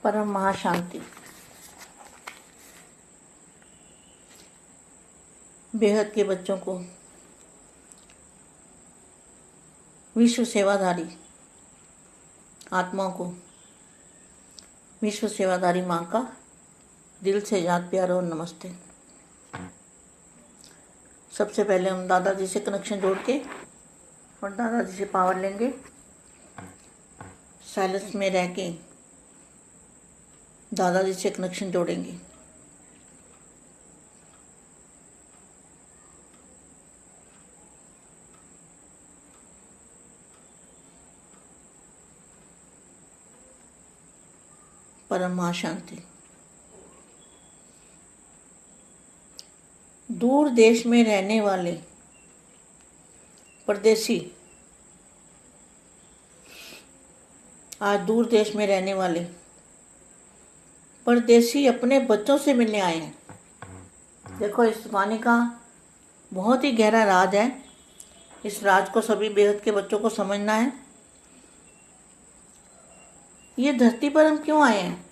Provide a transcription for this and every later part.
परम महाशांति। बेहद के बच्चों को विश्व सेवाधारी आत्माओं को विश्व सेवाधारी माँ का दिल से याद प्यार और नमस्ते। सबसे पहले हम दादाजी से कनेक्शन जोड़ के और दादाजी से पावर लेंगे। साइलेंस में रह के दादाजी से कनेक्शन जोड़ेंगे। परम महाशांति। दूर देश में रहने वाले परदेसी, आज दूर देश में रहने वाले परदेसी अपने बच्चों से मिलने आए हैं। देखो, इस वाणी का बहुत ही गहरा राज है। इस राज को सभी बेहद के बच्चों को समझना है। ये धरती पर हम क्यों आए हैं?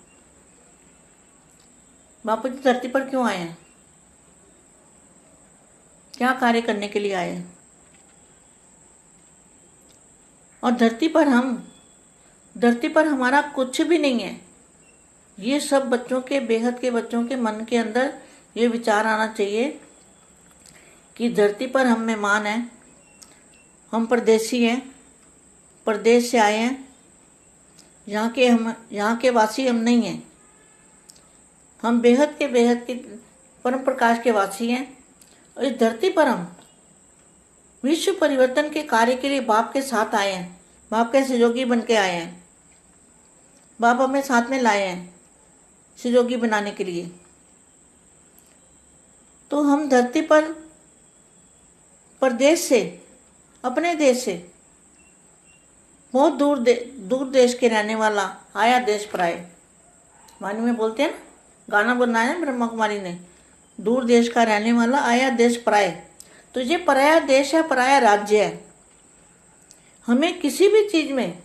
बापू जी धरती पर क्यों आए हैं? क्या कार्य करने के लिए आए हैं? और धरती पर हमारा कुछ भी नहीं है। ये सब बच्चों के, बेहद के बच्चों के मन के अंदर ये विचार आना चाहिए कि धरती पर हम मेहमान हैं, हम परदेसी हैं, परदेश से आए हैं। यहाँ के वासी हम नहीं हैं। हम बेहद के परम प्रकाश के वासी हैं। और इस धरती पर हम विश्व परिवर्तन के कार्य के लिए बाप के साथ आए हैं। बाप के सहयोगी बन के आए हैं। बाप हमें साथ में लाए हैं सहयोगी बनाने के लिए। तो हम धरती पर परदेश से, अपने देश से, बहुत दूर देश के रहने वाला आया देश पराए। वाणी में बोलते हैं ना, गाना बनाया है ब्रह्मा कुमारी ने, दूर देश का रहने वाला आया देश पराए। तो ये पराया देश है, पराया राज्य है। हमें किसी भी चीज में,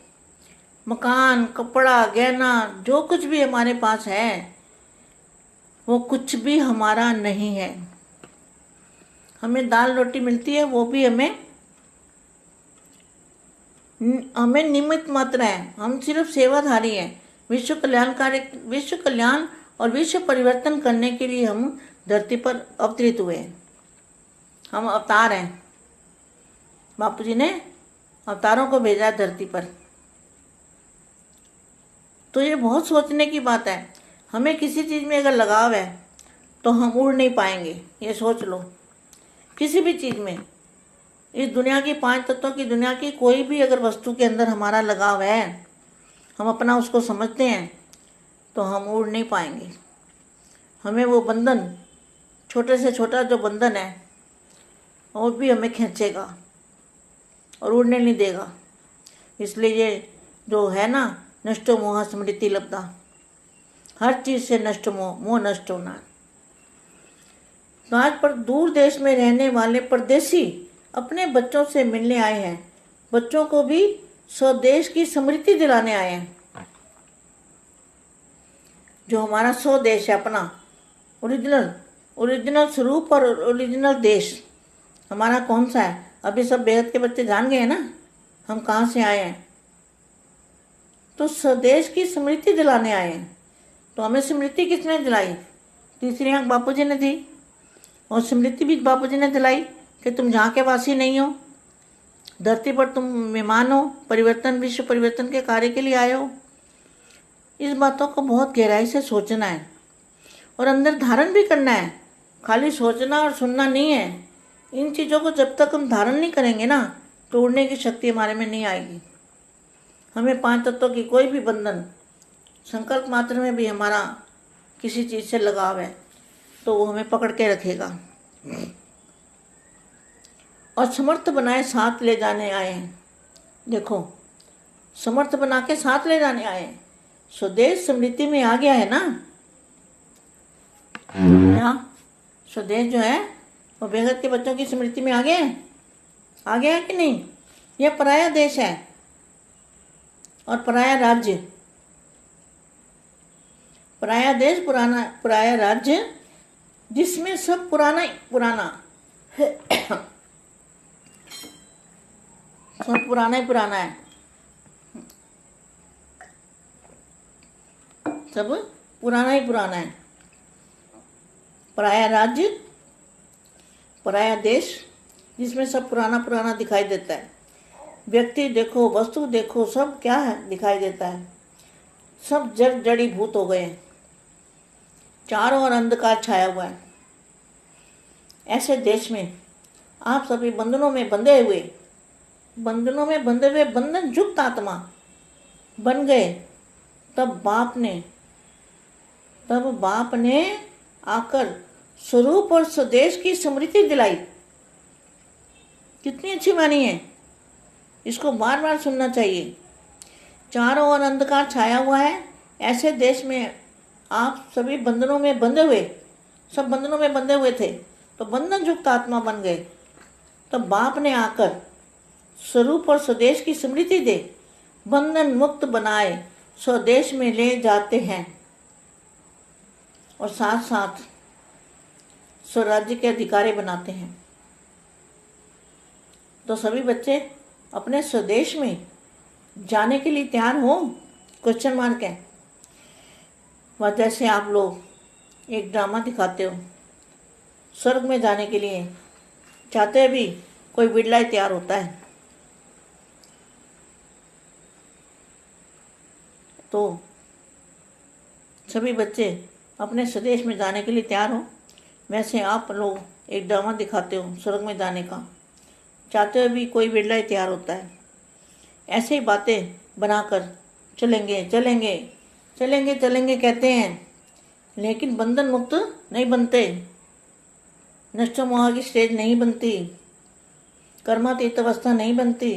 मकान, कपड़ा, गहना, जो कुछ भी हमारे पास है, वो कुछ भी हमारा नहीं है। हमें दाल रोटी मिलती है, वो भी हमें निमित्त मात्र है। हम सिर्फ सेवाधारी हैं। विश्व कल्याण और विश्व परिवर्तन करने के लिए हम धरती पर अवतरित हुए हैं। हम अवतार हैं। बापू जी ने अवतारों को भेजा है धरती पर। तो ये बहुत सोचने की बात है। हमें किसी चीज़ में अगर लगाव है तो हम उड़ नहीं पाएंगे। ये सोच लो, किसी भी चीज़ में, इस दुनिया की 5 तत्वों की दुनिया की कोई भी अगर वस्तु के अंदर हमारा लगाव है, हम अपना उसको समझते हैं, तो हम उड़ नहीं पाएंगे। हमें वो बंधन, छोटे से छोटा जो बंधन है, वो भी हमें खींचेगा और उड़ने नहीं देगा। इसलिए ये जो है ना, नष्टो मोह स्मृति लब्धा, हर चीज़ से नष्ट मोह नष्ट होना। तो आज पर दूर देश में रहने वाले परदेसी अपने बच्चों से मिलने आए हैं। बच्चों को भी स्वदेश की स्मृति दिलाने आए हैं। जो हमारा स्वदेश है, अपना ओरिजिनल स्वरूप और ओरिजिनल देश हमारा कौन सा है? अभी सब बेहद के बच्चे जान गए हैं ना, हम कहाँ से आए हैं। तो स्वदेश की स्मृति दिलाने आए हैं। तो हमें स्मृति किसने दिलाई? तीसरी आंख बापू जी ने दी। और स्मृति भी बापू जी ने दिलाई कि तुम जहाँ के वासी नहीं हो, धरती पर तुम मेहमान हो, विश्व परिवर्तन के कार्य के लिए आए हो। इस बातों को बहुत गहराई से सोचना है और अंदर धारण भी करना है। खाली सोचना और सुनना नहीं है। इन चीज़ों को जब तक हम धारण नहीं करेंगे ना, तो उड़ने की शक्ति हमारे में नहीं आएगी। हमें 5 तत्वों की कोई भी बंधन, संकल्प मात्र में भी हमारा किसी चीज़ से लगाव है, तो वो हमें पकड़ के रखेगा। और समर्थ बनाए साथ ले जाने आए हैं। देखो, समर्थ बना के साथ ले जाने आए हैं। स्वदेश स्मृति में आ गया है ना। यहाँ स्वदेश जो है वो बेहद के बच्चों की स्मृति में आ गया है कि नहीं? यह पराया देश है और पराया राज्य। पराया देश पुराना पराया राज्य जिसमें सब पुराना ही पुराना सब पुराना ही पुराना है, सब पुराना ही पुराना है। पराया राज्य पराया देश जिसमें सब पुराना पुराना दिखाई देता है। व्यक्ति देखो, वस्तु देखो, सब क्या है दिखाई देता है, सब जड़ जड़ीभूत हो गए हैं, चारों ओर अंधकार छाया हुआ है। ऐसे देश में आप सभी बंधनों में बंधे हुए बंधन युक्त आत्मा बन गए। तब बाप ने आकर स्वरूप और स्वदेश की स्मृति दिलाई। कितनी अच्छी वाणी है, इसको बार बार सुनना चाहिए। चारों ओर अंधकार छाया हुआ है, ऐसे देश में आप सभी बंधनों में बंधे हुए, सब बंधनों में बंधे हुए थे, तो बंधन युक्त आत्मा बन गए। तब बाप ने आकर स्वरूप और स्वदेश की स्मृति दे बंधन मुक्त बनाए स्वदेश में ले जाते हैं और साथ साथ स्वराज्य के अधिकारी बनाते हैं। तो सभी बच्चे अपने स्वदेश में जाने के लिए तैयार हो? क्वेश्चन मार्क है। वह जैसे आप लोग एक ड्रामा दिखाते हो, स्वर्ग में जाने के लिए चाहते भी कोई बिड़ला ही तैयार होता है। तो सभी बच्चे अपने स्वदेश में जाने के लिए तैयार हो। वैसे आप लोग एक ड्रामा दिखाते हो स्वर्ग में जाने का, चाहते हुए भी कोई बिड़ला ही तैयार होता है। ऐसे ही बातें बनाकर चलेंगे चलेंगे चलेंगे चलेंगे कहते हैं, लेकिन बंधन मुक्त नहीं बनते, नष्ट मोह की स्टेज नहीं बनती, कर्मातीत अवस्था नहीं बनती।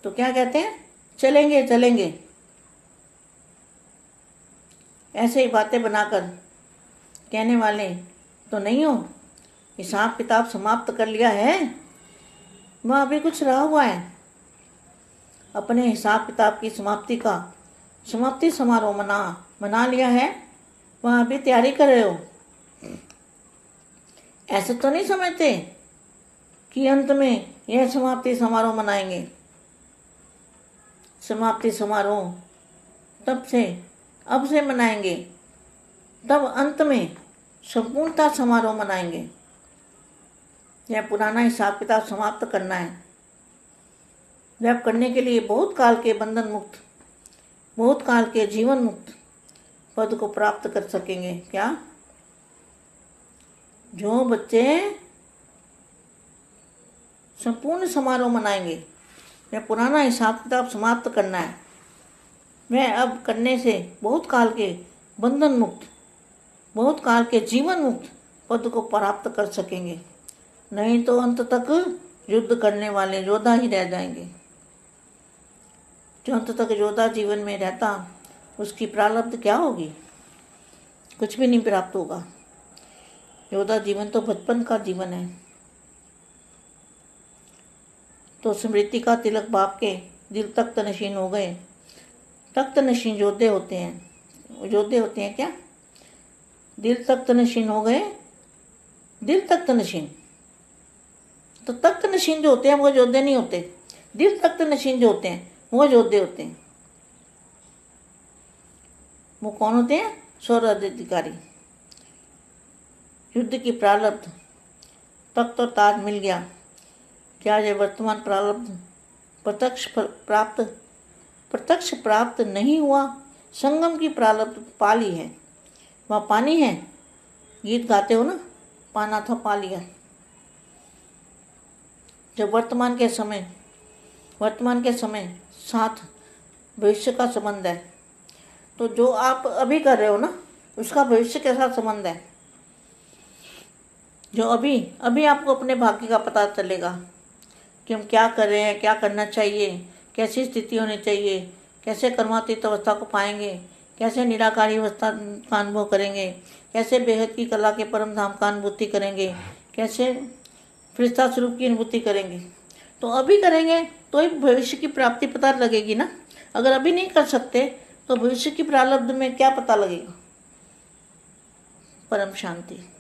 तो क्या कहते हैं? चलेंगे चलेंगे। ऐसे ही बातें बनाकर कहने वाले तो नहीं हो। हिसाब किताब समाप्त कर लिया है, वहाँ अभी कुछ रहा हुआ है। अपने हिसाब किताब की समाप्ति समारोह मना लिया है, वहाँ अभी तैयारी कर रहे हो। ऐसे तो नहीं समझते कि अंत में यह समाप्ति समारोह मनाएंगे। समाप्ति समारोह अब से मनाएंगे, तब अंत में संपूर्णता समारोह मनाएंगे। यह पुराना हिसाब किताब समाप्त करना है। जब करने के लिए बहुत काल के बंधन मुक्त, बहुत काल के जीवन मुक्त पद को प्राप्त कर सकेंगे। क्या? जो बच्चे संपूर्ण समारोह मनाएंगे, वह पुराना हिसाब किताब समाप्त करना है, वह अब करने से बहुत काल के बंधन मुक्त, बहुत काल के जीवन मुक्त पद को प्राप्त कर सकेंगे। नहीं तो अंत तक युद्ध करने वाले योद्धा ही रह जाएंगे। जो अंत तक योद्धा जीवन में रहता, उसकी प्रारब्ध क्या होगी? कुछ भी नहीं प्राप्त होगा। योद्धा जीवन तो बचपन का जीवन है। तो स्मृति का तिलक बाप के दिल तख्त नशीन हो गए। तख्त नशीन योद्धे होते हैं। योद्धे होते हैं क्या? दिल तख्त नशीन हो गए। दिल तख्त नशीन, तो तख्त नशीन जो होते हैं वो योद्धे नहीं होते। दिल तख्त नशीन जो होते हैं वो योद्धे होते हैं। वो कौन होते हैं? स्वराज्य अधिकारी। युद्ध की प्रारब्ध, तख्त और ताज मिल गया। क्या यह वर्तमान प्रारब्ध प्रत्यक्ष प्राप्त नहीं हुआ? संगम की प्रारब्ध पाली है। वहाँ पानी है, गीत गाते हो ना, पाना था पा लिया। जब वर्तमान के समय साथ भविष्य का संबंध है, तो जो आप अभी कर रहे हो ना, उसका भविष्य के साथ संबंध है। जो अभी आपको अपने भाग्य का पता चलेगा कि हम क्या कर रहे हैं, क्या करना चाहिए, कैसी स्थिति होनी चाहिए, कैसे कर्मातीत अवस्था को पाएंगे, कैसे निराकारी अवस्था का अनुभव करेंगे, कैसे बेहद की कला के परम धाम का अनुभूति करेंगे, कैसे फरिश्ता स्वरूप की अनुभूति करेंगे। तो अभी करेंगे तो ही भविष्य की प्राप्ति पता लगेगी ना। अगर अभी नहीं कर सकते तो भविष्य की प्रारब्ध में क्या पता लगेगा? परम शांति।